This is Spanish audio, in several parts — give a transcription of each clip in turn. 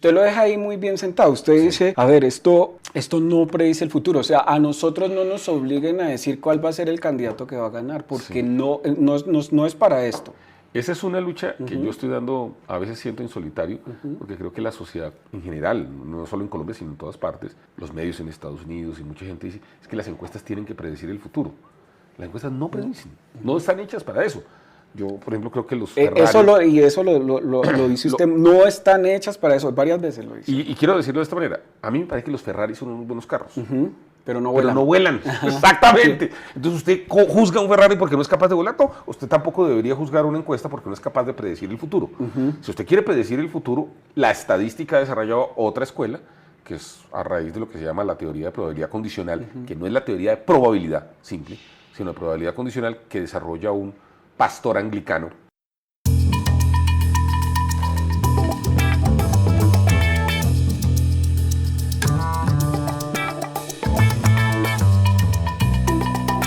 Usted lo deja ahí muy bien sentado. Usted dice, a ver, esto no predice el futuro. O sea, a nosotros no nos obliguen a decir cuál va a ser el candidato que va a ganar, porque no es para esto. Esa es una lucha que yo estoy dando, a veces siento en solitario, porque creo que la sociedad en general, no solo en Colombia, sino en todas partes, los medios en Estados Unidos y mucha gente dice, es que las encuestas tienen que predecir el futuro. Las encuestas no predicen, no están hechas para eso. Yo, por ejemplo, creo que los Ferrari... Eso lo dice usted, no están hechas para eso, varias veces lo dice. Y quiero decirlo de esta manera, a mí me parece que los Ferrari son unos buenos carros. Pero no vuelan. Pero no vuelan, exactamente. Entonces usted juzga a un Ferrari porque no es capaz de volar, no. Usted tampoco debería juzgar una encuesta porque no es capaz de predecir el futuro. Si usted quiere predecir el futuro, la estadística ha desarrollado otra escuela, que es a raíz de lo que se llama la teoría de probabilidad condicional, que no es la teoría de probabilidad simple, sino de probabilidad condicional que desarrolla un pastor anglicano.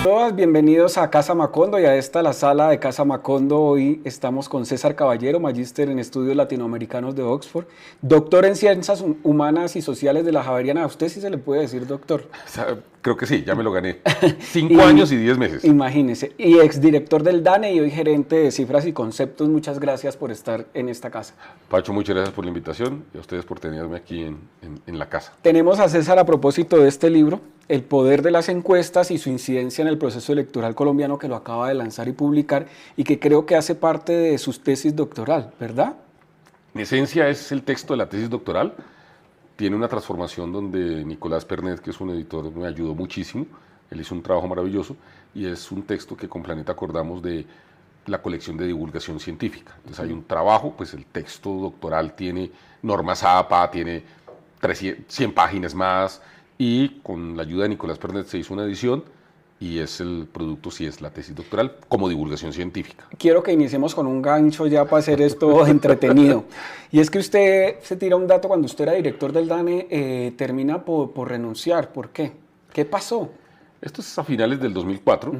Todos bienvenidos a Casa Macondo y a la sala de Casa Macondo. Hoy estamos con César Caballero, magíster en estudios latinoamericanos de Oxford, doctor en ciencias humanas y sociales de la Javeriana. ¿A usted sí se le puede decir doctor? Creo que sí, ya me lo gané. 5 años y 10 meses. Imagínese. Y exdirector del DANE y hoy gerente de cifras y conceptos. Muchas gracias por estar en esta casa. Pacho, muchas gracias por la invitación y a ustedes por tenerme aquí en la casa. Tenemos a César a propósito de este libro, El poder de las encuestas y su incidencia en el proceso electoral colombiano, que lo acaba de lanzar y publicar y que creo que hace parte de sus tesis doctoral, ¿verdad? En esencia es el texto de la tesis doctoral. Tiene una transformación donde Nicolás Pernet, que es un editor, me ayudó muchísimo. Él hizo un trabajo maravilloso y es un texto que con Planeta acordamos de la colección de divulgación científica. Entonces hay un trabajo, pues el texto doctoral tiene normas APA, tiene 100 páginas más y con la ayuda de Nicolás Pernet se hizo una edición y es el producto, sí es la tesis doctoral como divulgación científica. Quiero que iniciemos con un gancho ya para hacer esto entretenido. Y es que usted se tira un dato cuando usted era director del DANE, termina por renunciar. ¿Por qué? ¿Qué pasó? Esto es a finales del 2004,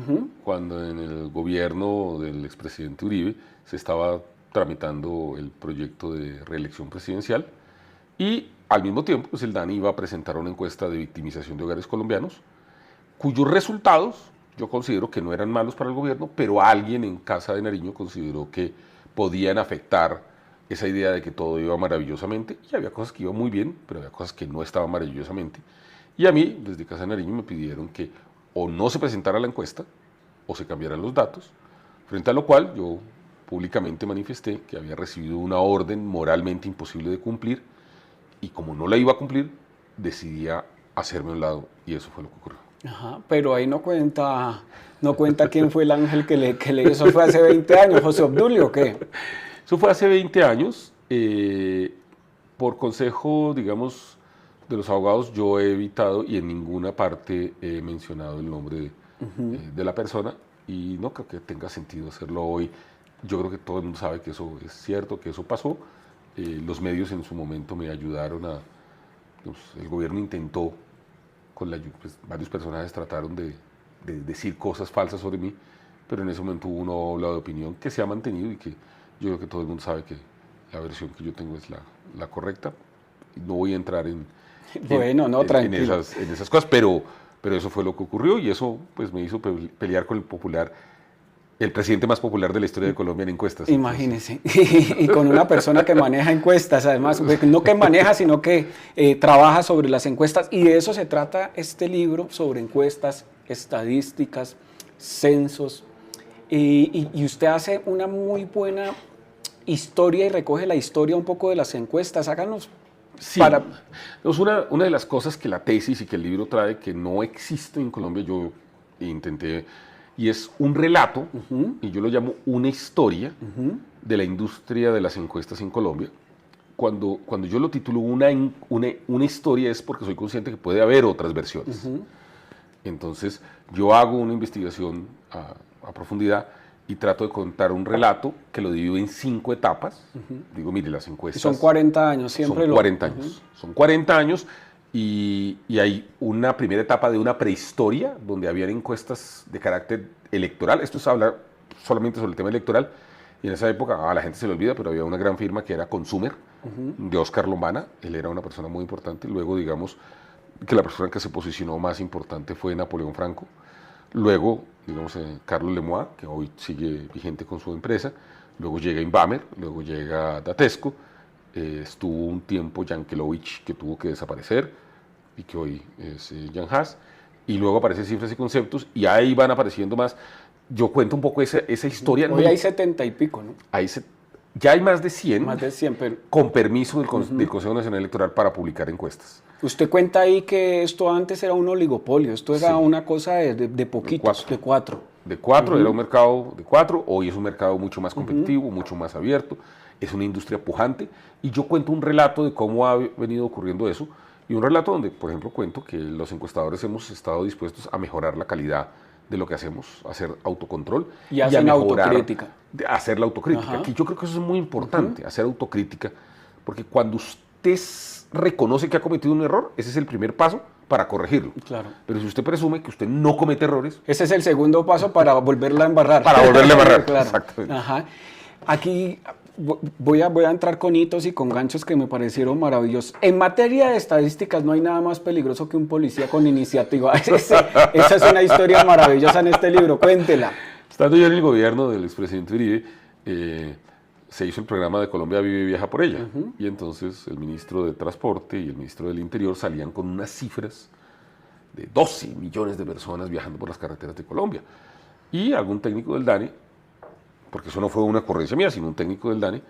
cuando en el gobierno del expresidente Uribe se estaba tramitando el proyecto de reelección presidencial y al mismo tiempo pues el DANE iba a presentar una encuesta de victimización de hogares colombianos cuyos resultados yo considero que no eran malos para el gobierno, pero alguien en Casa de Nariño consideró que podían afectar esa idea de que todo iba maravillosamente, y había cosas que iban muy bien, pero había cosas que no estaban maravillosamente. Y a mí, desde Casa de Nariño, me pidieron que o no se presentara la encuesta, o se cambiaran los datos, frente a lo cual yo públicamente manifesté que había recibido una orden moralmente imposible de cumplir, y como no la iba a cumplir, decidí hacerme a un lado, y eso fue lo que ocurrió. Ajá, pero ahí no cuenta quién fue el ángel que le eso fue hace 20 años, José Obdulio, ¿o qué? Eso fue hace 20 años, por consejo, digamos, de los abogados, yo he evitado y en ninguna parte he mencionado el nombre de la persona y no creo que tenga sentido hacerlo hoy. Yo creo que todo el mundo sabe que eso es cierto, que eso pasó. Los medios en su momento me ayudaron el gobierno intentó, pues, varios personajes trataron de decir cosas falsas sobre mí, pero en ese momento hubo una ola de opinión que se ha mantenido y que yo creo que todo el mundo sabe que la versión que yo tengo es la correcta. No voy a entrar en esas cosas, pero eso fue lo que ocurrió y eso pues me hizo pelear con el presidente más popular de la historia de Colombia en encuestas. Imagínese, y con una persona que maneja encuestas, además, no que maneja, sino que trabaja sobre las encuestas, y de eso se trata este libro, sobre encuestas, estadísticas, censos, y usted hace una muy buena historia y recoge la historia un poco de las encuestas. Háganos. Sí, una de las cosas que la tesis y que el libro trae que no existe en Colombia, yo intenté, y es un relato, y yo lo llamo una historia de la industria de las encuestas en Colombia. Cuando yo lo titulo una historia es porque soy consciente que puede haber otras versiones. Entonces yo hago una investigación a profundidad y trato de contar un relato que lo divido en 5 etapas. Digo, mire, las encuestas... Son 40 años, siempre son 40 años. Son 40 años y hay una primera etapa de una prehistoria donde habían encuestas de carácter electoral. Esto es hablar solamente sobre el tema electoral. Y en esa época, a la gente se le olvida, pero había una gran firma que era Consumer, de Oscar Lombana. Él era una persona muy importante. Luego, digamos, que la persona que se posicionó más importante fue Napoleón Franco. Luego, digamos, Carlos Lemois, que hoy sigue vigente con su empresa. Luego llega Inbamer, luego llega Datesco. Estuvo un tiempo Yankelovich, que tuvo que desaparecer y que hoy es Jan Haas. Y luego aparece Cifras y Conceptos y ahí van apareciendo más. Yo cuento un poco esa historia. Hoy hay 70 y pico, ¿no? Ya hay más de 100, Más de 100, pero... con permiso del Consejo Nacional Electoral para publicar encuestas. Usted cuenta ahí que esto antes era un oligopolio, esto era una cosa de poquitos, de cuatro. De cuatro, era un mercado de 4, hoy es un mercado mucho más competitivo, mucho más abierto, es una industria pujante, y yo cuento un relato de cómo ha venido ocurriendo eso, y un relato donde, por ejemplo, cuento que los encuestadores hemos estado dispuestos a mejorar la calidad de lo que hacemos, hacer autocontrol y a mejorar, autocrítica. Hacer la autocrítica. Aquí yo creo que eso es muy importante, hacer autocrítica, porque cuando usted reconoce que ha cometido un error, ese es el primer paso para corregirlo. Claro. Pero si usted presume que usted no comete errores... Ese es el segundo paso para volverla a embarrar. Para volverla a embarrar, claro. Exactamente. Ajá. Aquí voy a entrar con hitos y con ganchos que me parecieron maravillosos. En materia de estadísticas no hay nada más peligroso que un policía con iniciativa. Esa es una historia maravillosa en este libro, cuéntela. Estando yo en el gobierno del expresidente Uribe, se hizo el programa de Colombia Vive y Viaja por ella. Y entonces el ministro de Transporte y el ministro del Interior salían con unas cifras de 12 millones de personas viajando por las carreteras de Colombia. Y algún técnico del DANE, porque eso no fue una ocurrencia mía, sino un técnico del DANE,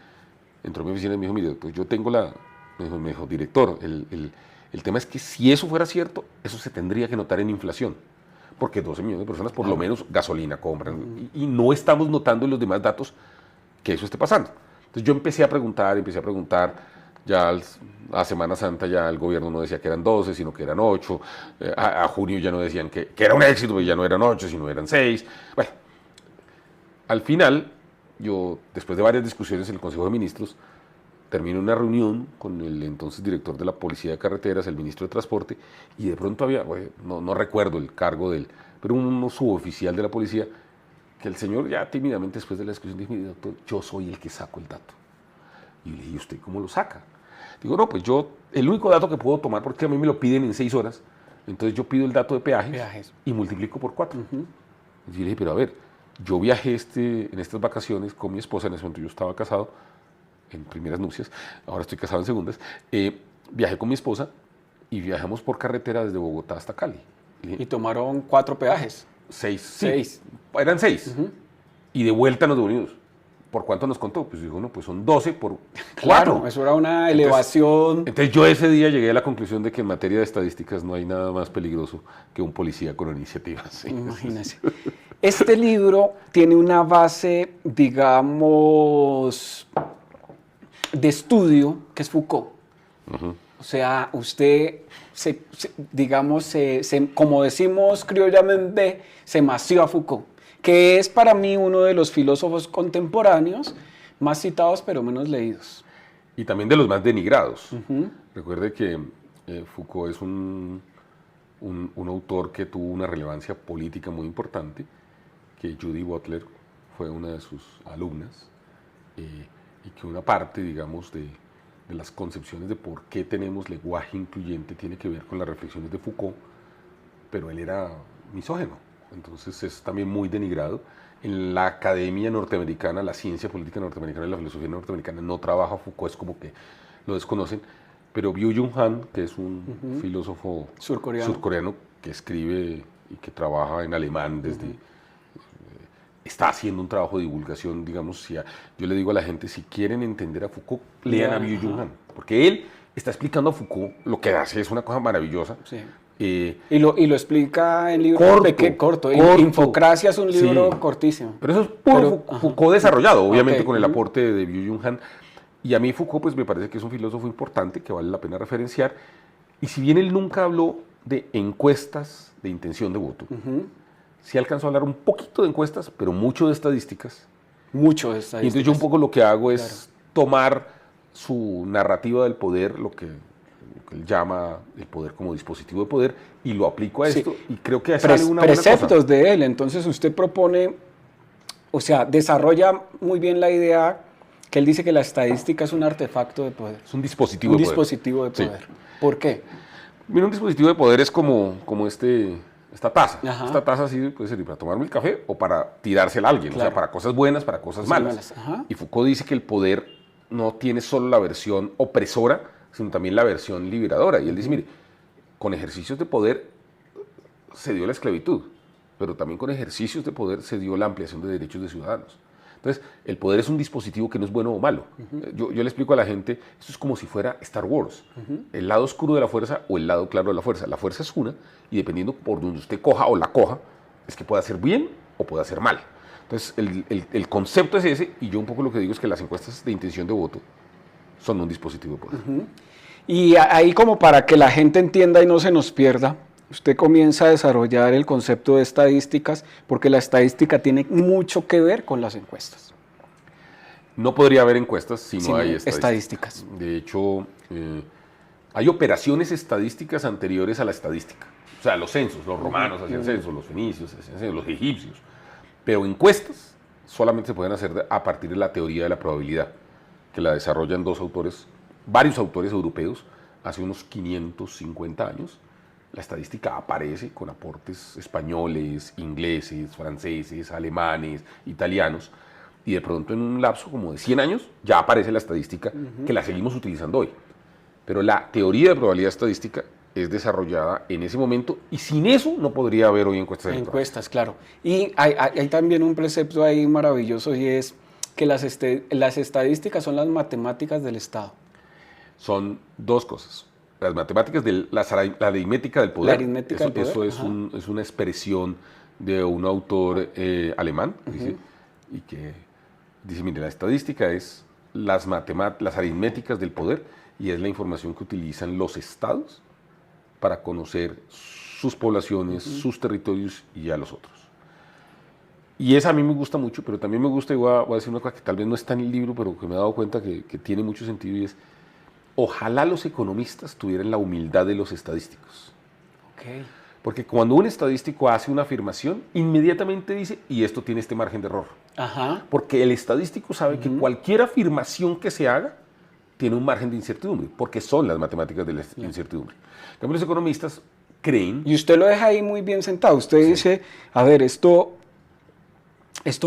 entró a mi oficina y me dijo, mire, pues yo tengo me dijo, director, el tema es que si eso fuera cierto, eso se tendría que notar en inflación. Porque 12 millones de personas por lo menos gasolina compran. Y no estamos notando en los demás datos que eso esté pasando. Entonces yo empecé a preguntar, ya a Semana Santa ya el gobierno no decía que eran 12, sino que eran 8, a junio ya no decían que era un éxito, pues ya no eran 8, sino eran 6. Bueno, al final, yo, después de varias discusiones en el Consejo de Ministros, termino una reunión con el entonces director de la Policía de Carreteras, el ministro de Transporte, y de pronto había, bueno, no recuerdo el cargo de él, pero un suboficial de la policía, que el señor ya tímidamente después de la discusión dijo, mire doctor, yo soy el que saco el dato. Y yo le dije, ¿y usted cómo lo saca? Digo, no, pues yo, el único dato que puedo tomar, porque a mí me lo piden en 6 horas, entonces yo pido el dato de peajes. Y multiplico por 4. Y yo le dije, pero a ver, yo viajé en estas vacaciones con mi esposa, en ese momento yo estaba casado, en primeras nupcias, ahora estoy casado en segundas, viajé con mi esposa y viajamos por carretera desde Bogotá hasta Cali. Y tomaron 4 peajes. 6. Sí, eran 6. Y de vuelta nos devolvimos. ¿Por cuánto nos contó? Pues dijo, no, pues son 12 por 4. Claro, eso era una elevación. Entonces yo ese día llegué a la conclusión de que en materia de estadísticas no hay nada más peligroso que un policía con iniciativas. Sí. Imagínese. Este libro tiene una base, digamos, de estudio, que es Foucault. O sea, usted, como decimos criollamente, se mació a Foucault, que es para mí uno de los filósofos contemporáneos más citados pero menos leídos. Y también de los más denigrados. Recuerde que Foucault es un autor que tuvo una relevancia política muy importante, que Judy Butler fue una de sus alumnas, y que una parte, digamos, de las concepciones de por qué tenemos lenguaje incluyente tiene que ver con las reflexiones de Foucault, pero él era misógino, entonces es también muy denigrado. En la academia norteamericana, la ciencia política norteamericana y la filosofía norteamericana no trabaja Foucault, es como que lo desconocen, pero Byung-Chul Han, que es un filósofo surcoreano que escribe y que trabaja en alemán está haciendo un trabajo de divulgación, digamos, yo le digo a la gente, si quieren entender a Foucault, lean a Byung-Chul Han, porque él está explicando a Foucault lo que hace, es una cosa maravillosa. Sí. Y lo explica en libros corto. Infocracia es un libro cortísimo. Pero eso es puro Foucault desarrollado, obviamente con el aporte de Byung-Chul Han. Y a mí Foucault pues me parece que es un filósofo importante, que vale la pena referenciar. Y si bien él nunca habló de encuestas de intención de voto, sí alcanzó a hablar un poquito de encuestas, pero mucho de estadísticas. Y entonces yo un poco lo que hago es tomar su narrativa del poder, lo que él llama el poder como dispositivo de poder, y lo aplico a esto, y creo que sale una buena cosa. Preceptos de él, entonces usted propone o sea, desarrolla muy bien la idea que él dice que la estadística es un artefacto de poder. Es un dispositivo Un de poder. dispositivo de poder. Sí. ¿Por qué? Mira, un dispositivo de poder es como esta taza. Ajá. Esta taza sí puede servir para tomarme el café o para tirársela a alguien. Claro. O sea, para cosas buenas, para cosas malas. Ajá. Y Foucault dice que el poder no tiene solo la versión opresora, sino también la versión liberadora. Y él dice, mire, con ejercicios de poder se dio la esclavitud, pero también con ejercicios de poder se dio la ampliación de derechos de ciudadanos. Entonces, el poder es un dispositivo que no es bueno o malo. Yo le explico a la gente, esto es como si fuera Star Wars, el lado oscuro de la fuerza o el lado claro de la fuerza. La fuerza es una, y dependiendo por donde usted coja o la coja, es que puede hacer bien o puede hacer mal. Entonces, el concepto es ese, y yo un poco lo que digo es que las encuestas de intención de voto son un dispositivo de poder. Y ahí, como para que la gente entienda y no se nos pierda, usted comienza a desarrollar el concepto de estadísticas, porque la estadística tiene mucho que ver con las encuestas. No podría haber encuestas si no hay estadísticas. De hecho, hay operaciones estadísticas anteriores a la estadística. O sea, los censos, los romanos hacían censos, los fenicios hacían censos, los egipcios. Pero encuestas solamente se pueden hacer a partir de la teoría de la probabilidad, que la desarrollan varios autores europeos hace unos 550 años. La estadística aparece con aportes españoles, ingleses, franceses, alemanes, italianos, y de pronto en un lapso como de 100 años ya aparece la estadística que la seguimos utilizando hoy. Pero la teoría de probabilidad estadística es desarrollada en ese momento y sin eso no podría haber hoy encuestas electorales. Encuestas, claro. Y hay también un precepto ahí maravilloso y es que las estadísticas son las matemáticas del Estado. Son dos cosas. Las matemáticas de la aritmética del poder. La aritmética del poder. Eso es una expresión de un autor alemán, dice, y que dice, mire, la estadística es las aritméticas del poder y es la información que utilizan los estados para conocer sus poblaciones, sus territorios y a los otros. Y esa a mí me gusta mucho, pero también me gusta, y voy a decir una cosa que tal vez no está en el libro, pero que me he dado cuenta que tiene mucho sentido, y es, ojalá los economistas tuvieran la humildad de los estadísticos. Okay. Porque cuando un estadístico hace una afirmación, inmediatamente dice, y esto tiene este margen de error. Ajá. Porque el estadístico sabe que cualquier afirmación que se haga tiene un margen de incertidumbre, porque son las matemáticas de la incertidumbre. En cambio, los economistas creen... Y usted lo deja ahí muy bien sentado. Usted dice, a ver, esto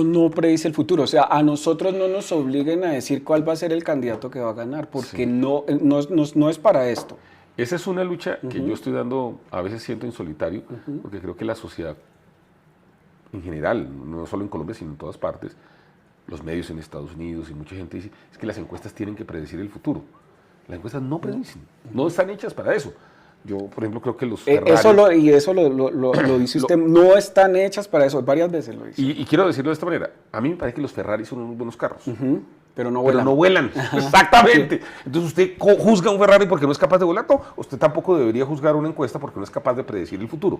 no predice el futuro. O sea, a nosotros no nos obliguen a decir cuál va a ser el candidato que va a ganar, porque no es para esto. Esa es una lucha que yo estoy dando, a veces siento en solitario, porque creo que la sociedad en general, no solo en Colombia, sino en todas partes, los medios en Estados Unidos y mucha gente dice, es que las encuestas tienen que predecir el futuro. Las encuestas no predicen, no están hechas para eso. Yo, por ejemplo, creo que los Ferrari... Eso lo dice usted, no están hechas para eso, varias veces lo dice. Y quiero decirlo de esta manera, a mí me parece que los Ferrari son unos buenos carros. Pero no vuelan. Pero no vuelan, exactamente. Entonces usted juzga a un Ferrari porque no es capaz de volar, no. Usted tampoco debería juzgar una encuesta porque no es capaz de predecir el futuro.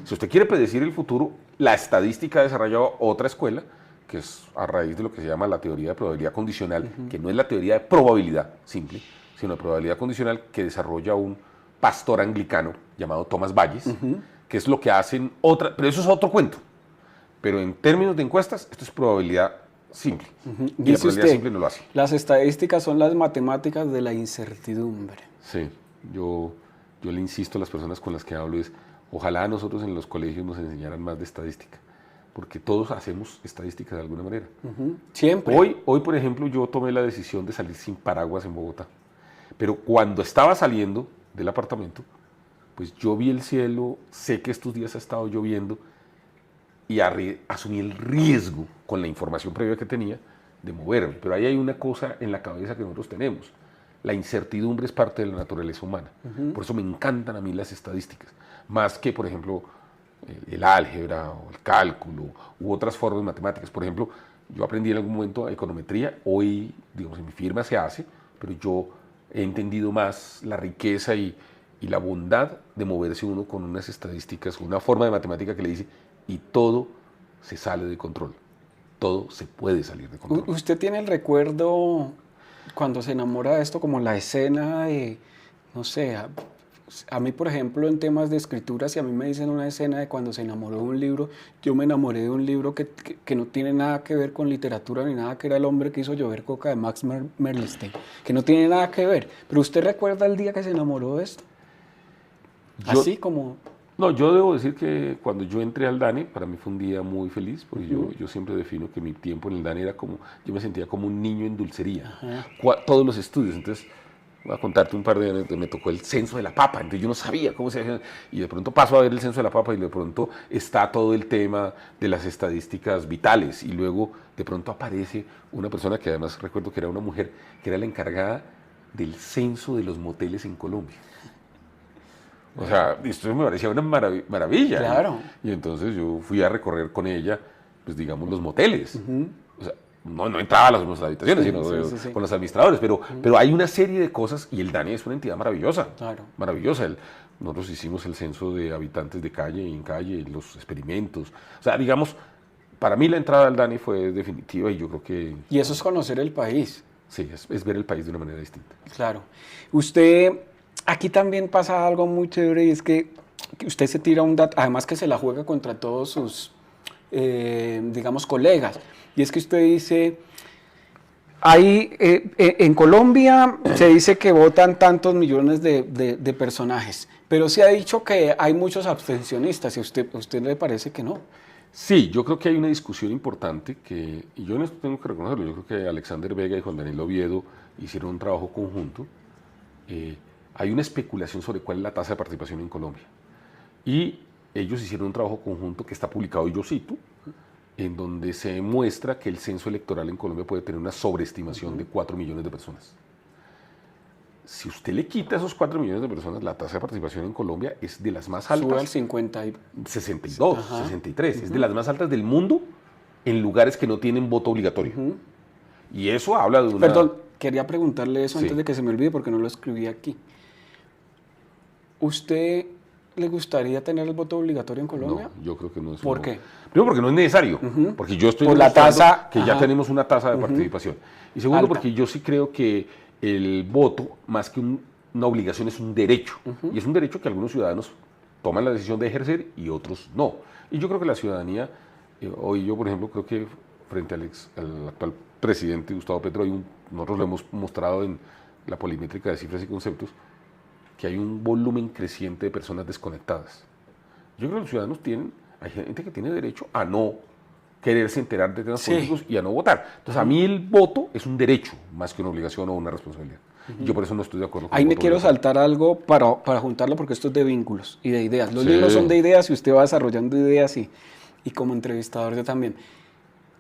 Si usted quiere predecir el futuro, la estadística ha desarrollado otra escuela, que es a raíz de lo que se llama la teoría de probabilidad condicional, que no es la teoría de probabilidad simple, sino de probabilidad condicional que desarrolla un pastor anglicano llamado Thomas Bayes, que es lo que hacen pero eso es otro cuento. Pero en términos de encuestas, esto es probabilidad simple. Y la probabilidad simple no lo hace. Las estadísticas son las matemáticas de la incertidumbre. Sí, yo le insisto a las personas con las que hablo es, ojalá a nosotros en los colegios nos enseñaran más de estadística, porque todos hacemos estadísticas de alguna manera. Siempre. Hoy, por ejemplo, yo tomé la decisión de salir sin paraguas en Bogotá, pero cuando estaba saliendo del apartamento, pues yo vi el cielo, sé que estos días ha estado lloviendo, y asumí el riesgo, con la información previa que tenía, de moverme. Pero ahí hay una cosa en la cabeza que nosotros tenemos. La incertidumbre es parte de la naturaleza humana. Por eso me encantan a mí las estadísticas. Más que, por ejemplo, el álgebra o el cálculo u otras formas matemáticas. Por ejemplo, yo aprendí en algún momento econometría. Hoy, digamos, en mi firma se hace, pero yo he entendido más la riqueza y la bondad de moverse uno con unas estadísticas, una forma de matemática que le dice, y todo se sale de control. Todo se puede salir de control. ¿Usted tiene el recuerdo cuando se enamora de esto, como la escena de, no sé, A mí, por ejemplo, en temas de escritura, si a mí me dicen una escena de cuando se enamoró de un libro, yo me enamoré de un libro que no tiene nada que ver con literatura ni nada, que era El hombre que hizo llover coca de Max Merlstein, que no tiene nada que ver. Pero ¿usted recuerda el día que se enamoró de esto? Yo, Así como... no, yo debo decir que cuando yo entré al DANE, para mí fue un día muy feliz, porque yo siempre defino que mi tiempo en el DANE era como, yo me sentía como un niño en dulcería, todos los estudios. Entonces, voy a contarte un par de años, me tocó el censo de la papa, entonces yo no sabía cómo se hacía, y de pronto paso a ver el censo de la papa y de pronto está todo el tema de las estadísticas vitales, y luego de pronto aparece una persona que además recuerdo que era una mujer, que era la encargada del censo de los moteles en Colombia. O sea, esto me parecía una maravilla. Claro. Y entonces yo fui a recorrer con ella, pues digamos, los moteles. O sea, no entraba a las habitaciones, sino con los administradores, pero hay una serie de cosas, y el DANE es una entidad maravillosa. Claro. Maravillosa. Nosotros hicimos el censo de habitantes de calle y en calle, los experimentos. O sea, digamos, para mí la entrada al DANE fue definitiva, y yo creo que... Y eso es conocer el país. Sí, es ver el país de una manera distinta. Claro. Usted... Aquí también pasa algo muy chévere, y es que usted se tira un dato, además que se la juega contra todos sus, digamos, colegas. Y es que usted dice, en Colombia se dice que votan tantos millones de personajes, pero se ha dicho que hay muchos abstencionistas, y a usted le parece que no. Sí, yo creo que hay una discusión importante y yo en esto tengo que reconocerlo, yo creo que Alexander Vega y Juan Daniel Oviedo hicieron un trabajo conjunto. Hay una especulación sobre cuál es la tasa de participación en Colombia. Y ellos hicieron un trabajo conjunto que está publicado, y yo cito, en donde se demuestra que el censo electoral en Colombia puede tener una sobreestimación de 4 millones de personas. Si usted le quita esos 4 millones de personas, la tasa de participación en Colombia es de las más altas. Sube al 50 y... 62, 63. Es de las más altas del mundo en lugares que no tienen voto obligatorio. Y eso habla de una... Perdón, quería preguntarle eso antes de que se me olvide, porque no lo escribí aquí. ¿Usted le gustaría tener el voto obligatorio en Colombia? No, yo creo que no es. ¿Por qué? Primero, porque no es necesario, porque yo estoy por la tasa que ya tenemos una tasa de participación. Y segundo, alta, porque yo sí creo que el voto, más que una obligación, es un derecho. Y es un derecho que algunos ciudadanos toman la decisión de ejercer y otros no. Y yo creo que la ciudadanía, hoy yo, por ejemplo, creo que frente al actual presidente Gustavo Petro, nosotros lo hemos mostrado en la polimétrica de cifras y conceptos, que hay un volumen creciente de personas desconectadas. Yo creo que los ciudadanos hay gente que tiene derecho a no quererse enterar de temas políticos y a no votar. Entonces, a mí el voto es un derecho más que una obligación o una responsabilidad. Y yo por eso no estoy de acuerdo con Ahí me quiero saltar algo para juntarlo, porque esto es de vínculos y de ideas. Los libros son de ideas, y usted va desarrollando ideas, y como entrevistador yo también.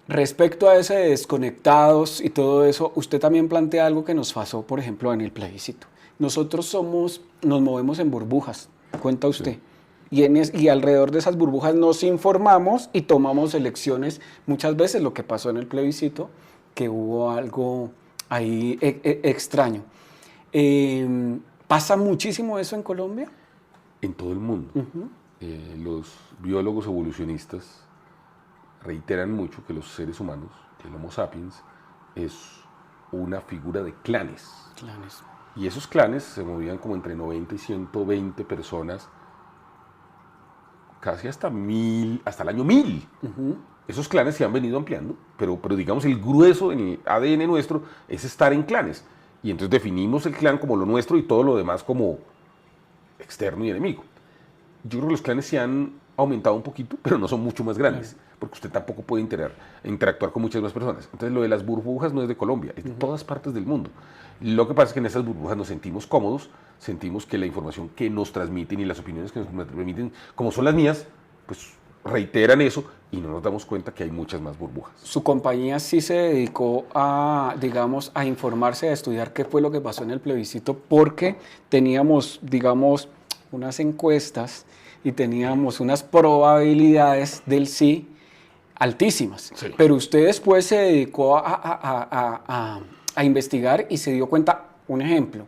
Respecto a ese de desconectados y todo eso, usted también plantea algo que nos pasó, por ejemplo, en el plebiscito. Nosotros nos movemos en burbujas, cuenta usted. Sí. Y alrededor de esas burbujas nos informamos y tomamos elecciones. Muchas veces lo que pasó en el plebiscito, que hubo algo ahí extraño. ¿Pasa muchísimo eso en Colombia? En todo el mundo. Los biólogos evolucionistas reiteran mucho que los seres humanos, el Homo sapiens, es una figura de clanes. Y esos clanes se movían como entre 90 y 120 personas, casi hasta 1000, hasta el año 1000. Esos clanes se han venido ampliando, pero digamos el grueso en el ADN nuestro es estar en clanes. Y entonces definimos el clan como lo nuestro y todo lo demás como externo y enemigo. Yo creo que los clanes se han aumentado un poquito, pero no son mucho más grandes, porque usted tampoco puede interactuar con muchas más personas. Entonces lo de las burbujas no es de Colombia, es de todas partes del mundo. Lo que pasa es que en esas burbujas nos sentimos cómodos, sentimos que la información que nos transmiten y las opiniones que nos transmiten, como son las mías, pues reiteran eso, y no nos damos cuenta que hay muchas más burbujas. Su compañía sí se dedicó a, digamos, a informarse, a estudiar qué fue lo que pasó en el plebiscito, porque teníamos, digamos, unas encuestas y teníamos unas probabilidades del sí altísimas. Sí. Pero usted después se dedicó a investigar y se dio cuenta, un ejemplo,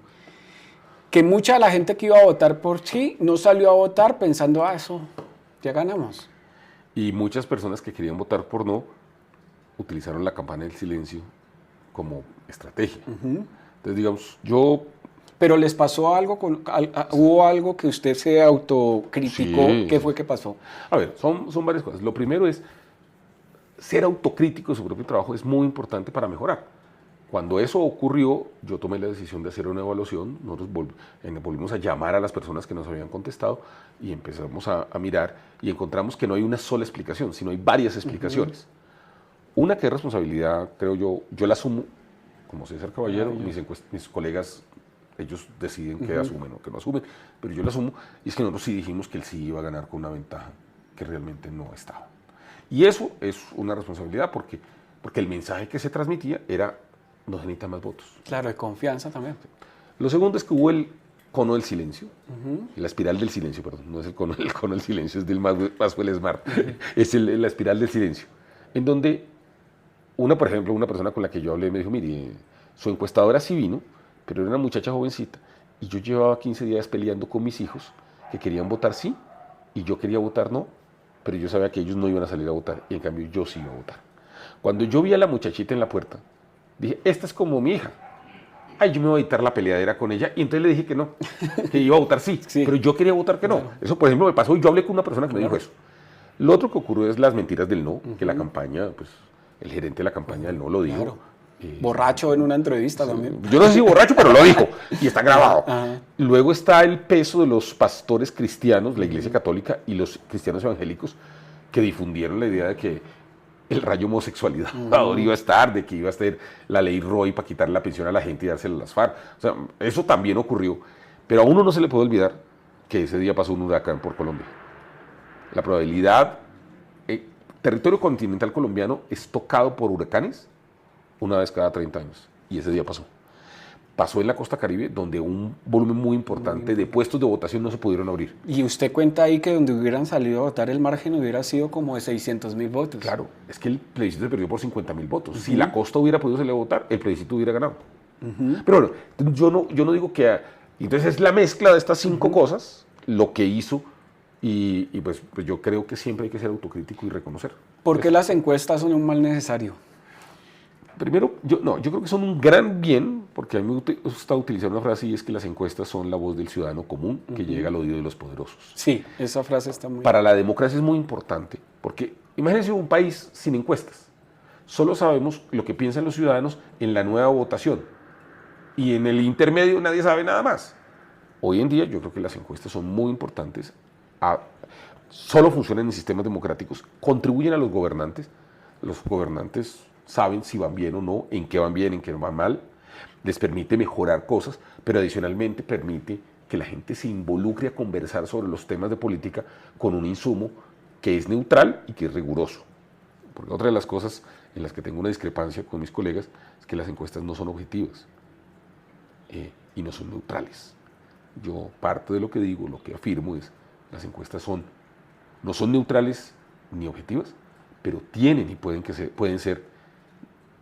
que mucha de la gente que iba a votar por sí no salió a votar pensando, eso, ya ganamos. Y muchas personas que querían votar por no utilizaron la campana del silencio como estrategia. Entonces, digamos, yo Pero les pasó algo, hubo algo que usted se autocriticó, Sí. ¿qué fue que pasó? A ver, son varias cosas. Lo primero es ser autocrítico de su propio trabajo es muy importante para mejorar. Cuando eso ocurrió, yo tomé la decisión de hacer una evaluación, nosotros volvimos a llamar a las personas que nos habían contestado y empezamos a mirar y encontramos que no hay una sola explicación, sino hay varias explicaciones. Una que es responsabilidad, creo yo la asumo como César Caballero, mis colegas, ellos deciden qué asumen o qué no asumen, pero yo la asumo, y es que nosotros sí dijimos que él sí iba a ganar con una ventaja que realmente no estaba. Y eso es una responsabilidad porque el mensaje que se transmitía era no se necesitan más votos. Claro, de confianza también. Lo segundo es que hubo el cono del silencio, la espiral del silencio, perdón, no es el cono del silencio, es del Maxwell Smart, es la espiral del silencio, en donde por ejemplo, una persona con la que yo hablé me dijo, mire, su encuestadora sí vino, pero era una muchacha jovencita, y yo llevaba 15 días peleando con mis hijos que querían votar sí, y yo quería votar no, pero yo sabía que ellos no iban a salir a votar, y en cambio yo sí iba a votar. Cuando yo vi a la muchachita en la puerta, dije, esta es como mi hija. Ay, yo me voy a evitar la peleadera con ella, y entonces le dije que no, que iba a votar sí, pero yo quería votar que no. Claro. Eso, por ejemplo, me pasó, y yo hablé con una persona que me dijo eso. Lo otro que ocurrió es las mentiras del no, que la campaña, pues, el gerente de la campaña del no lo dijo. Claro. Borracho en una entrevista también. Yo no sé si borracho, pero lo dijo, y está grabado. Luego está el peso de los pastores cristianos, la Iglesia Católica y los cristianos evangélicos, que difundieron la idea de que el rayo homosexualidad iba a estar, de que iba a estar la ley Roy para quitarle la pensión a la gente y dársela a las FARC. O sea, eso también ocurrió. Pero a uno no se le puede olvidar que ese día pasó un huracán por Colombia. La probabilidad, territorio continental colombiano es tocado por huracanes una vez cada 30 años. Y ese día pasó. Pasó en la costa Caribe, donde un volumen muy importante de puestos de votación no se pudieron abrir. Y usted cuenta ahí que donde hubieran salido a votar el margen hubiera sido como de 600.000 votos. Claro, es que el plebiscito se perdió por 50.000 votos. Si la costa hubiera podido salir a votar, el plebiscito hubiera ganado. Pero bueno, yo no digo que... Entonces es la mezcla de estas 5 cosas lo que hizo, y pues yo creo que siempre hay que ser autocrítico y reconocer. ¿Por qué las encuestas son un mal necesario? Primero, yo creo que son un gran bien, porque a mí me gusta utilizar una frase, y es que las encuestas son la voz del ciudadano común que llega al oído de los poderosos. Sí, esa frase está muy... Para la democracia es muy importante, porque imagínense un país sin encuestas. Solo sabemos lo que piensan los ciudadanos en la nueva votación, y en el intermedio nadie sabe nada más. Hoy en día yo creo que las encuestas son muy importantes, solo funcionan en sistemas democráticos, contribuyen a los gobernantes saben si van bien o no, en qué van bien, en qué van mal, les permite mejorar cosas, pero adicionalmente permite que la gente se involucre a conversar sobre los temas de política con un insumo que es neutral y que es riguroso. Porque otra de las cosas en las que tengo una discrepancia con mis colegas es que las encuestas no son objetivas y no son neutrales. Yo parte de lo que digo, lo que afirmo es, las encuestas no son neutrales ni objetivas, pero tienen y pueden ser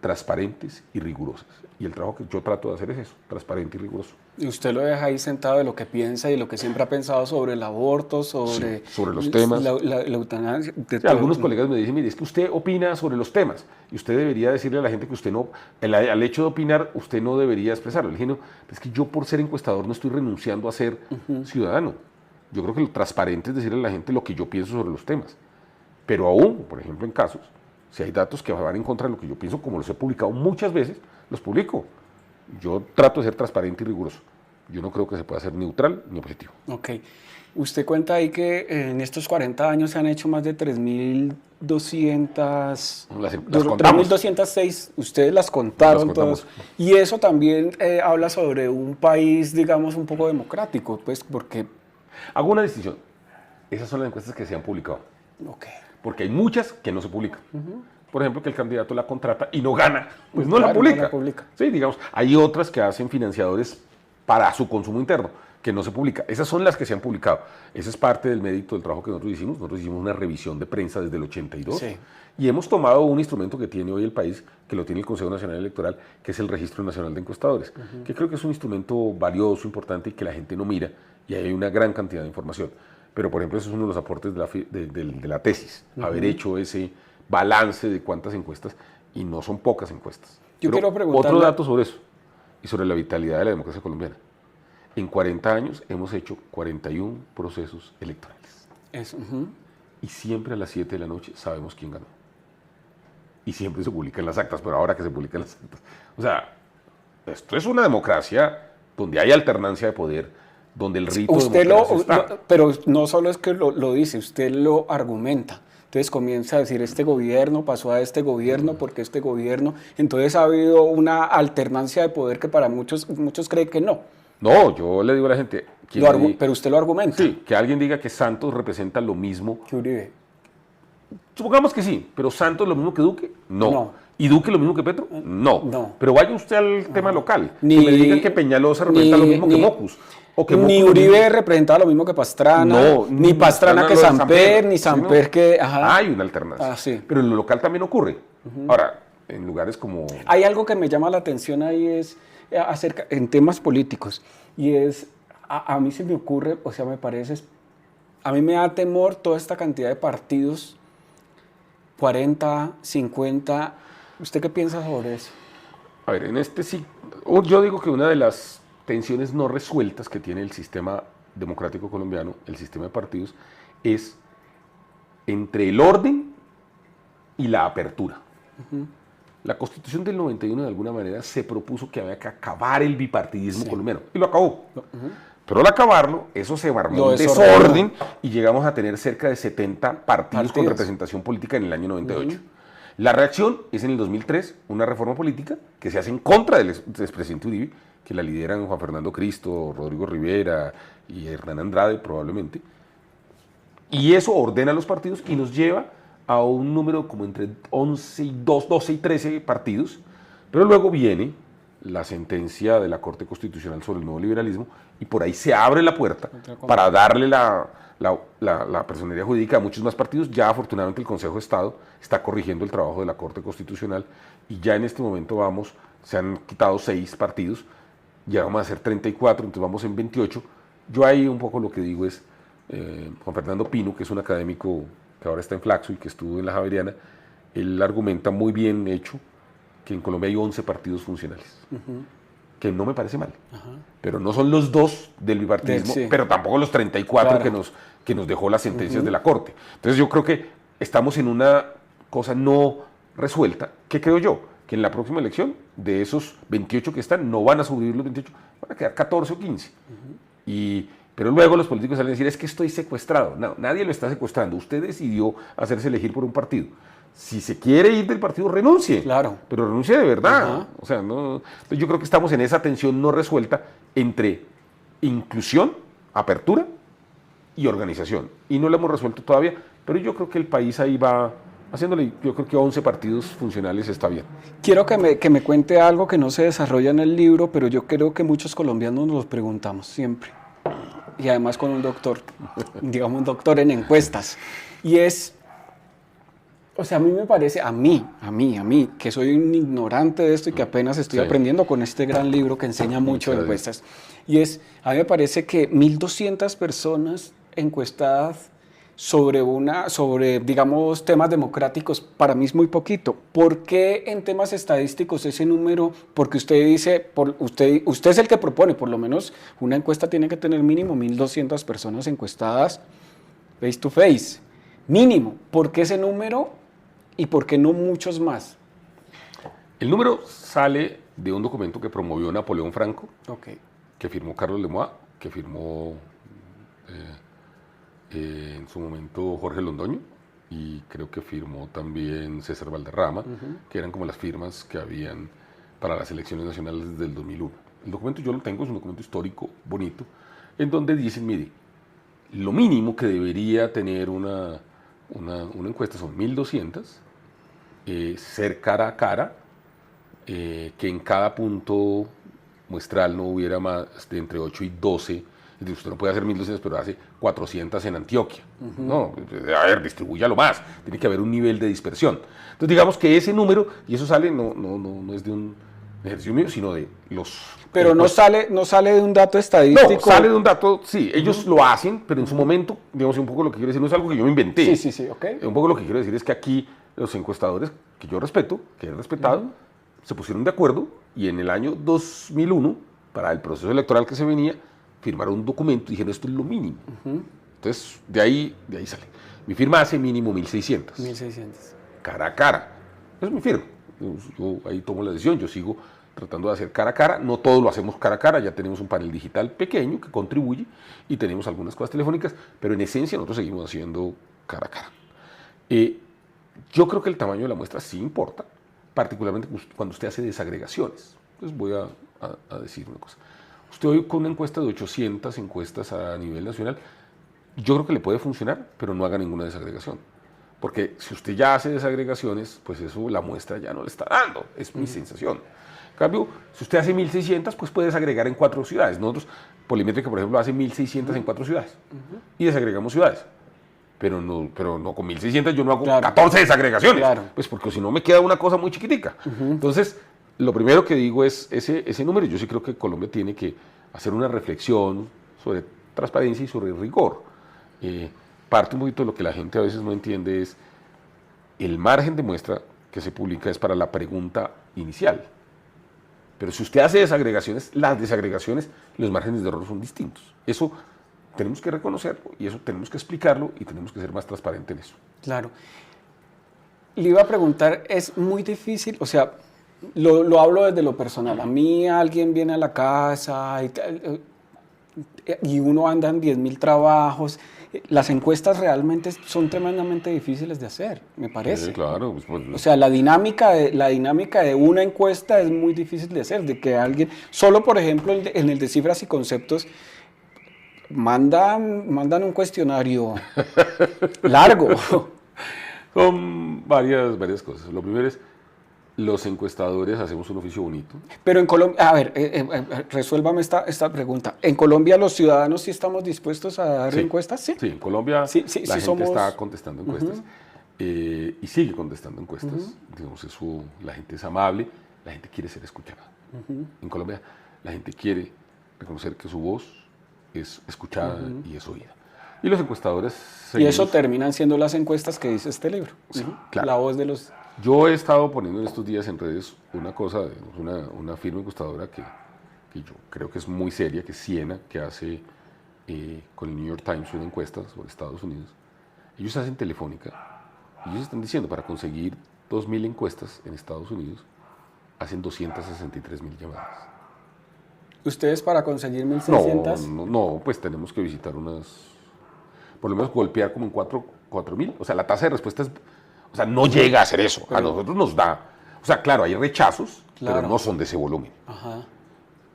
transparentes y rigurosas. Y el trabajo que yo trato de hacer es eso, transparente y riguroso. Y usted lo deja ahí sentado de lo que piensa y lo que siempre ha pensado sobre el aborto, sobre los temas. La eutanasia. Algunos colegas me dicen, mire, es que usted opina sobre los temas y usted debería decirle a la gente que usted no, al hecho de opinar, usted no debería expresarlo. Le dije, no, es que yo por ser encuestador no estoy renunciando a ser ciudadano. Yo creo que lo transparente es decirle a la gente lo que yo pienso sobre los temas. Pero aún, por ejemplo, en casos, si hay datos que van en contra de lo que yo pienso, como los he publicado muchas veces, los publico. Yo trato de ser transparente y riguroso. Yo no creo que se pueda ser neutral ni objetivo. Ok. Usted cuenta ahí que en estos 40 años se han hecho más de 3.206, ustedes las contaron todas. Y eso también habla sobre un país, digamos, un poco democrático, pues, porque... Hago una distinción. Esas son las encuestas que se han publicado. Ok. Porque hay muchas que no se publican. Por ejemplo, que el candidato la contrata y no gana, pues no la publica. No la publica. Sí, digamos, hay otras que hacen financiadores para su consumo interno, que no se publica. Esas son las que se han publicado. Ese es parte del mérito del trabajo que nosotros hicimos. Nosotros hicimos una revisión de prensa desde el 82 y hemos tomado un instrumento que tiene hoy el país, que lo tiene el Consejo Nacional Electoral, que es el Registro Nacional de Encuestadores, que creo que es un instrumento valioso, importante y que la gente no mira, y hay una gran cantidad de información. Pero, por ejemplo, eso es uno de los aportes de la tesis, haber hecho ese balance de cuántas encuestas, y no son pocas encuestas. Yo quiero preguntarle... Otro dato sobre eso, y sobre la vitalidad de la democracia colombiana. en 40 años hemos hecho 41 procesos electorales. Eso. Y siempre a las 7 de la noche sabemos quién ganó. Y siempre se publican las actas, pero ahora que se publican las actas. O sea, esto es una democracia donde hay alternancia de poder, donde el rito pero no solo es que lo dice, usted lo argumenta. Entonces comienza a decir, este gobierno pasó a este gobierno porque este gobierno... Entonces ha habido una alternancia de poder que para muchos creen que no. No, yo le digo a la gente... Pero usted lo argumenta. Sí, que alguien diga que Santos representa lo mismo... que Uribe. Supongamos que sí, pero Santos lo mismo que Duque, no. ¿Y Duque lo mismo que Petro? No. Pero vaya usted al tema local. Que me digan que Peñalosa representa lo mismo que Mocus. Ni Uribe representaba lo mismo que Pastrana, ni Pastrana que Samper, ni Samper que... Ajá. Hay una alternancia. Sí. Pero en lo local también ocurre. Ahora, en lugares como... Hay algo que me llama la atención ahí es en temas políticos, y es, a mí se me ocurre, o sea, me parece, a mí me da temor toda esta cantidad de partidos, 40, 50, ¿usted qué piensa sobre eso? A ver, en este sí, yo digo que una de las tensiones no resueltas que tiene el sistema democrático colombiano, el sistema de partidos, es entre el orden y la apertura. La Constitución del 91 de alguna manera se propuso que había que acabar el bipartidismo colombiano, y lo acabó. Pero al acabarlo, eso se armó en desorden y llegamos a tener cerca de 70 partidos con representación política en el año 98. La reacción es en el 2003, una reforma política que se hace en contra del expresidente Uribe, que la lideran Juan Fernando Cristo, Rodrigo Rivera y Hernán Andrade probablemente. Y eso ordena a los partidos y nos lleva a un número como entre 12 y 13 partidos, pero luego viene la sentencia de la Corte Constitucional sobre el nuevo liberalismo y por ahí se abre la puerta para darle la personería jurídica a muchos más partidos. Ya afortunadamente el Consejo de Estado está corrigiendo el trabajo de la Corte Constitucional y ya en este momento se han quitado 6 partidos, ya vamos a hacer 34, entonces vamos en 28. Yo ahí un poco lo que digo es, Juan Fernando Pino, que es un académico que ahora está en Flaxo y que estuvo en la Javeriana, él argumenta muy bien hecho que en Colombia hay 11 partidos funcionales, que no me parece mal, pero no son los 2 del bipartidismo, pero tampoco los 34 que nos dejó las sentencias de la Corte. Entonces yo creo que estamos en una cosa no resuelta, que creo yo, que en la próxima elección, de esos 28 que están, no van a subir los 28, van a quedar 14 o 15. Pero luego los políticos salen a decir, es que estoy secuestrado. No, nadie lo está secuestrando. Usted decidió hacerse elegir por un partido. Si se quiere ir del partido, renuncie. Claro. Pero renuncie de verdad. O sea, no, yo creo que estamos en esa tensión no resuelta entre inclusión, apertura y organización. Y no lo hemos resuelto todavía, pero yo creo que el país ahí va haciéndole, yo creo que 11 partidos funcionales está bien. Quiero que me cuente algo que no se desarrolla en el libro, pero yo creo que muchos colombianos nos preguntamos siempre. Y además con un doctor, digamos un doctor en encuestas. Y es, o sea, a mí me parece, a mí, que soy un ignorante de esto y que apenas estoy aprendiendo con este gran libro que enseña mucho de encuestas. Y es, a mí me parece que 1.200 personas encuestadas sobre, digamos, temas democráticos, para mí es muy poquito. ¿Por qué en temas estadísticos ese número? Porque usted dice, usted es el que propone, por lo menos una encuesta tiene que tener mínimo 1.200 personas encuestadas face to face. Mínimo. ¿Por qué ese número y por qué no muchos más? El número sale de un documento que promovió Napoleón Franco, que firmó Carlos Lemois, que firmó en su momento Jorge Londoño, y creo que firmó también César Valderrama, que eran como las firmas que habían para las elecciones nacionales del 2001. El documento yo lo tengo, es un documento histórico, bonito, en donde dicen, mire, lo mínimo que debería tener una encuesta son 1.200, ser cara a cara, que en cada punto muestral no hubiera más de entre 8 y 12. Usted no puede hacer 1.200, pero hace 400 en Antioquia. No, a ver, distribúyalo más. Tiene que haber un nivel de dispersión. Entonces, digamos que ese número, y eso sale, no es de un ejercicio mío, sino de los... Pero no sale de un dato estadístico. No, sale de un dato, sí, ellos lo hacen, pero en su momento, digamos, un poco lo que quiero decir, no es algo que yo me inventé. Sí, ok. Un poco lo que quiero decir es que aquí los encuestadores, que yo respeto, que he respetado, se pusieron de acuerdo, y en el año 2001, para el proceso electoral que se venía, firmaron un documento y dijeron esto es lo mínimo. Entonces, de ahí sale. Mi firma hace mínimo 1.600. 1.600. Cara a cara. Es mi firma. Yo ahí tomo la decisión, yo sigo tratando de hacer cara a cara. No todo lo hacemos cara a cara, ya tenemos un panel digital pequeño que contribuye y tenemos algunas cosas telefónicas, pero en esencia nosotros seguimos haciendo cara a cara. Yo creo que el tamaño de la muestra sí importa, particularmente cuando usted hace desagregaciones. Entonces voy a decir una cosa. Usted hoy con una encuesta de 800 encuestas a nivel nacional, yo creo que le puede funcionar, pero no haga ninguna desagregación. Porque si usted ya hace desagregaciones, pues eso la muestra ya no le está dando, es mi sensación. En cambio, si usted hace 1.600, pues puede desagregar en 4 ciudades. Nosotros, Polimétrica, por ejemplo, hace 1.600 en 4 ciudades y desagregamos ciudades. Pero no con 1.600 yo no hago 14 desagregaciones, pues porque si no me queda una cosa muy chiquitica. Entonces, lo primero que digo es ese número. Yo sí creo que Colombia tiene que hacer una reflexión sobre transparencia y sobre rigor. Parte un poquito de lo que la gente a veces no entiende es el margen de muestra que se publica es para la pregunta inicial. Pero si usted hace desagregaciones, las desagregaciones, los márgenes de error son distintos. Eso tenemos que reconocerlo y eso tenemos que explicarlo y tenemos que ser más transparentes en eso. Claro. Le iba a preguntar, es muy difícil, o sea, lo hablo desde lo personal. A mí alguien viene a la casa y uno anda en 10.000 trabajos. Las encuestas realmente son tremendamente difíciles de hacer, me parece. Sí, claro. O sea, la dinámica de una encuesta es muy difícil de hacer, de que alguien, solo por ejemplo en el de cifras y conceptos, mandan un cuestionario largo. Son varias cosas. Lo primero es, los encuestadores hacemos un oficio bonito. Pero en Colombia, a ver, resuélvame esta pregunta. ¿En Colombia los ciudadanos sí estamos dispuestos a dar encuestas? Sí, en Colombia la gente somos... está contestando encuestas y sigue contestando encuestas. Digamos, eso, la gente es amable, la gente quiere ser escuchada. En Colombia la gente quiere reconocer que su voz es escuchada y es oída. Y los encuestadores... Y eso terminan siendo las encuestas que dice este libro. Sí, claro. La voz de los... Yo he estado poniendo en estos días en redes una cosa, una firma encuestadora que yo creo que es muy seria, que es Siena, que hace con el New York Times una encuesta sobre Estados Unidos. Ellos hacen telefónica y ellos están diciendo para conseguir 2.000 encuestas en Estados Unidos hacen 263.000 llamadas. ¿Ustedes para conseguir 1.600? No, pues tenemos que visitar por lo menos golpear como en 4.000. O sea, la tasa de respuesta no llega a ser eso. A nosotros nos da. O sea, claro, hay rechazos, pero no son de ese volumen. Ajá.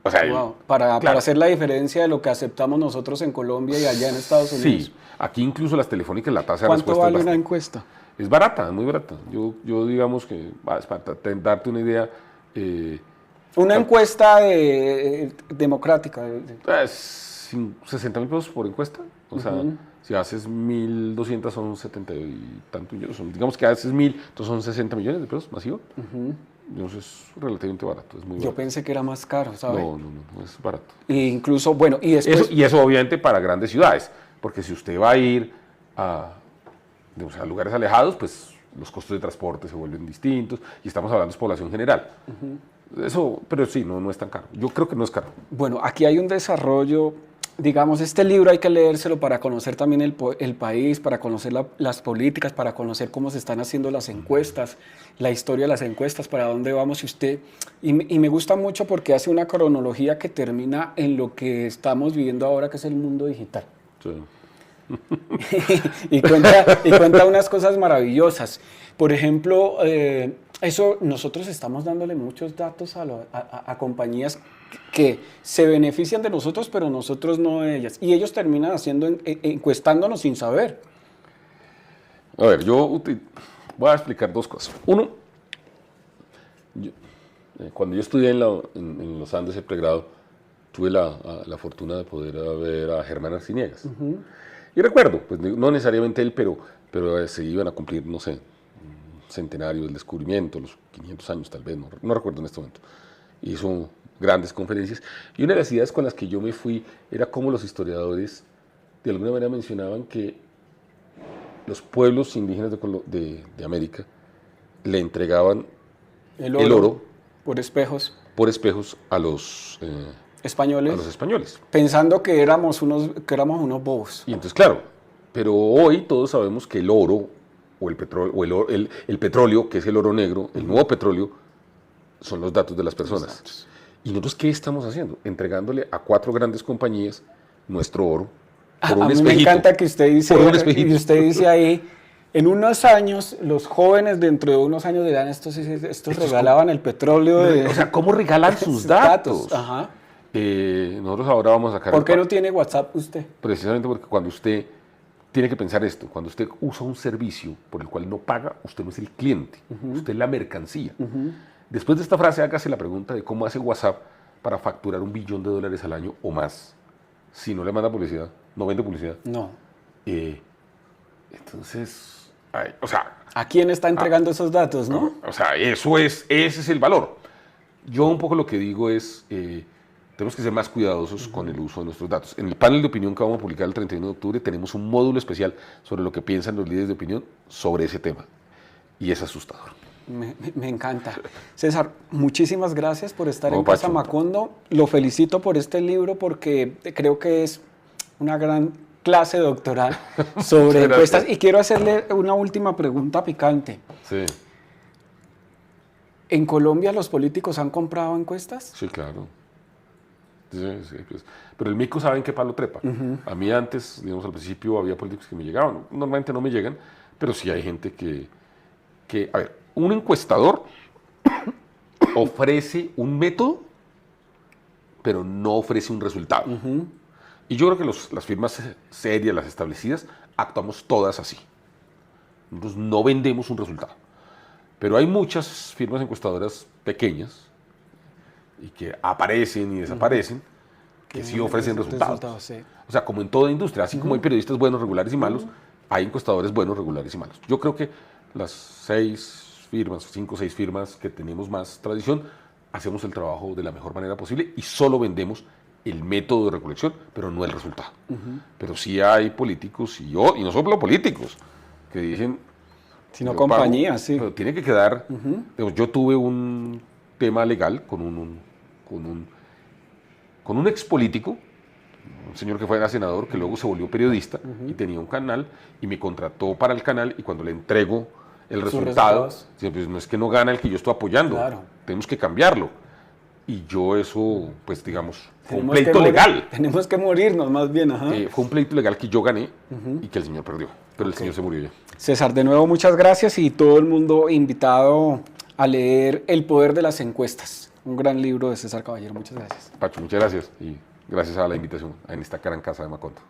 O sea, para hacer la diferencia de lo que aceptamos nosotros en Colombia y allá en Estados Unidos. Sí, aquí incluso las telefónicas, la tasa de respuesta ¿Cuánto vale una encuesta? Es barata, muy barata. Yo digamos que, para darte una idea... una encuesta democrática. Es 60.000 pesos por encuesta. O sea, si haces 1.200 son 70 y tantos millones. Digamos que haces 1.000, entonces son 60 millones de pesos masivo. Entonces es relativamente barato, es muy barato. Yo pensé que era más caro, ¿sabes? No, es barato. E incluso, bueno, y después... Eso obviamente para grandes ciudades, porque si usted va a ir a lugares alejados, pues los costos de transporte se vuelven distintos y estamos hablando de población general. Eso, pero sí, no es tan caro. Yo creo que no es caro. Bueno, aquí hay un desarrollo, digamos, este libro hay que leérselo para conocer también el país, para conocer las políticas, para conocer cómo se están haciendo las encuestas, la historia de las encuestas, para dónde vamos y me gusta mucho porque hace una cronología que termina en lo que estamos viviendo ahora, que es el mundo digital. Sí. y cuenta unas cosas maravillosas. Por ejemplo, eso nosotros estamos dándole muchos datos a compañías que se benefician de nosotros, pero nosotros no de ellas. Y ellos terminan encuestándonos sin saber. A ver, yo voy a explicar dos cosas. Uno, cuando yo estudié en los Andes, el pregrado, tuve la fortuna de poder ver a Germán Arciniegas. Y recuerdo, pues no necesariamente él, pero se iban a cumplir, no sé, un centenario del descubrimiento, los 500 años tal vez, no recuerdo en este momento. Hizo grandes conferencias. Y una de las ideas con las que yo me fui era cómo los historiadores de alguna manera mencionaban que los pueblos indígenas de América le entregaban el oro por espejos a los españoles, a los españoles. pensando que éramos unos bobos. Y entonces, claro, pero hoy todos sabemos que el oro o el petróleo, el petróleo, que es el oro negro, el nuevo petróleo, son los datos de las personas. Exacto. ¿Y nosotros qué estamos haciendo? Entregándole a 4 grandes compañías nuestro oro por A un mí espejito. me encanta que usted dice, Por un espejito. y usted dice ahí, en unos años, los jóvenes dentro de unos años dirán, estos regalaban el petróleo de... O sea, ¿cómo regalan sus datos? Ajá. Nosotros ahora vamos a sacar... ¿Por qué no tiene WhatsApp usted? Precisamente porque cuando usted tiene que pensar esto, cuando usted usa un servicio por el cual no paga, usted no es el cliente, usted es la mercancía. Después de esta frase, hágase la pregunta de cómo hace WhatsApp para facturar $1 billón al año o más. Si no le manda publicidad, no vende publicidad. No. Entonces, o sea... ¿A quién está entregando esos datos, no? O sea, ese es el valor. Yo un poco lo que digo es, tenemos que ser más cuidadosos con el uso de nuestros datos. En el panel de opinión que vamos a publicar el 31 de octubre tenemos un módulo especial sobre lo que piensan los líderes de opinión sobre ese tema. Y es asustador. Me encanta. César, muchísimas gracias por estar No, en Casa Pacho. Macondo. Lo felicito por este libro porque creo que es una gran clase doctoral sobre Muchas encuestas. gracias. Y quiero hacerle una última pregunta picante. Sí, ¿En Colombia los políticos han comprado encuestas? sí, claro. Sí, sí, pues. Pero el mico sabe en qué palo trepa. A mí antes, digamos, al principio había políticos que me llegaban. Normalmente no me llegan, pero sí hay gente que a ver, un encuestador ofrece un método, pero no ofrece un resultado. Y yo creo que las firmas serias, las establecidas, actuamos todas así. Nosotros no vendemos un resultado. Pero hay muchas firmas encuestadoras pequeñas y que aparecen y desaparecen, que sí ofrecen resultados. Sí. O sea, como en toda industria, así como hay periodistas buenos, regulares y malos, hay encuestadores buenos, regulares y malos. Yo creo que las 5 o 6 firmas que tenemos más tradición, hacemos el trabajo de la mejor manera posible y solo vendemos el método de recolección, pero no el resultado. Pero sí hay políticos, y no solo políticos, que dicen... Sino yo compañías, pago, sí. pero tiene que quedar... digamos, yo tuve un tema legal con un ex político, un señor que fue senador, que luego se volvió periodista y tenía un canal y me contrató para el canal, y cuando le entrego el resultado, dice, pues no es que no gana el que yo estoy apoyando, Claro. tenemos que cambiarlo. Y yo eso, pues digamos, fue un Tenemos que pleito legal. Tenemos que morirnos más bien. Ajá. Fue un pleito legal que yo gané y que el señor perdió, pero el señor se murió ya. César, de nuevo muchas gracias y todo el mundo invitado a leer El poder de las encuestas. Un gran libro de César Caballero. Muchas gracias. Pacho, muchas gracias y gracias a la invitación en esta gran casa de Macondo.